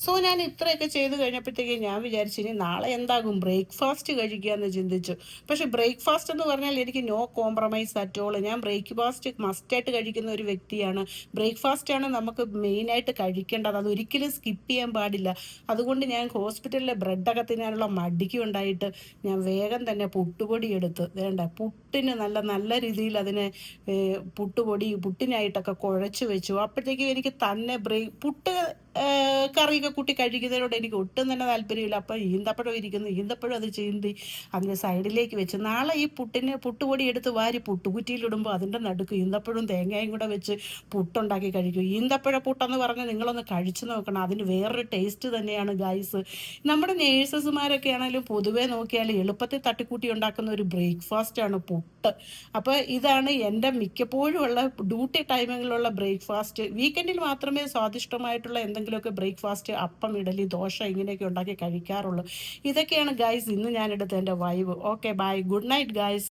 So ഞാൻ ഇത്രയൊക്കെ ചെയ്ത് കഴിഞ്ഞപ്പോഴത്തേക്ക് ഞാൻ വിചാരിച്ചു ഇനി നാളെ എന്താകും ബ്രേക്ക്ഫാസ്റ്റ് കഴിക്കുക എന്ന് ചിന്തിച്ചു. പക്ഷെ ബ്രേക്ക്ഫാസ്റ്റ് എന്ന് പറഞ്ഞാൽ എനിക്ക് നോ കോംപ്രമൈസ് അറ്റോൾ. ഞാൻ ബ്രേക്ക്ഫാസ്റ്റ് മസ്റ്റായിട്ട് കഴിക്കുന്ന ഒരു വ്യക്തിയാണ്. ബ്രേക്ക്ഫാസ്റ്റ് ആണ് നമുക്ക് മെയിനായിട്ട് കഴിക്കേണ്ടത്, അതൊരിക്കലും സ്കിപ്പ് ചെയ്യാൻ പാടില്ല. അതുകൊണ്ട് ഞാൻ ഹോസ്പിറ്റലിലെ ബ്രെഡൊക്കെ തിന്നാനുള്ള മടിക്ക് ഉണ്ടായിട്ട് ഞാൻ വേഗം തന്നെ പുട്ടുപൊടി എടുത്ത് വേണ്ട പുട്ടിന് നല്ല നല്ല രീതിയിൽ അതിനെ പുട്ടിനായിട്ടൊക്കെ കുഴച്ച് വെച്ചു. അപ്പോഴത്തേക്കും എനിക്ക് തന്നെ പുട്ട് കറിയൊക്കെ കൂട്ടി കഴിക്കുന്നതിനോട് എനിക്ക് ഒട്ടും തന്നെ താല്പര്യമില്ല. അപ്പം ഈന്തപ്പഴം ഇരിക്കുന്നു, ഈന്തപ്പഴം അത് ചീന്തി അതിൻ്റെ സൈഡിലേക്ക് വെച്ച് നാളെ ഈ പുട്ടുപൊടി എടുത്ത് വാരി പുട്ടുകുറ്റിയിലിടുമ്പോൾ അതിൻ്റെ നടുക്ക് ഈന്തപ്പഴവും തേങ്ങയും കൂടെ വെച്ച് പുട്ടുണ്ടാക്കി കഴിക്കും. ഈന്തപ്പഴ പുട്ടെന്ന് പറഞ്ഞാൽ നിങ്ങളൊന്ന് കഴിച്ചു നോക്കണം, അതിന് വേറൊരു ടേസ്റ്റ് തന്നെയാണ് ഗൈസ്. നമ്മുടെ നേഴ്സസുമാരൊക്കെ ആണെങ്കിലും പൊതുവേ നോക്കിയാൽ എളുപ്പത്തിൽ തട്ടിക്കൂട്ടി ഉണ്ടാക്കുന്ന ഒരു ബ്രേക്ക്ഫാസ്റ്റാണ് പുട്ട്. അപ്പോൾ ഇതാണ് എൻ്റെ മിക്കപ്പോഴും ഉള്ള ഡ്യൂട്ടി ടൈമുകളിലുള്ള ബ്രേക്ക്ഫാസ്റ്റ്. വീക്കെൻഡിൽ മാത്രമേ സ്വാദിഷ്ടമായിട്ടുള്ള എന്തെങ്കിലുമൊക്കെ ബ്രേക്ക്ഫാസ്റ്റ്, അപ്പം, ഇഡലി, ദോശ ഇങ്ങനെയൊക്കെ ഉണ്ടാക്കി കഴിക്കാറുള്ളൂ. ഇതൊക്കെയാണ് ഗൈസ് ഇന്ന് ഞാനെടുത്ത എൻ്റെ vibe. Okay bye, good night guys.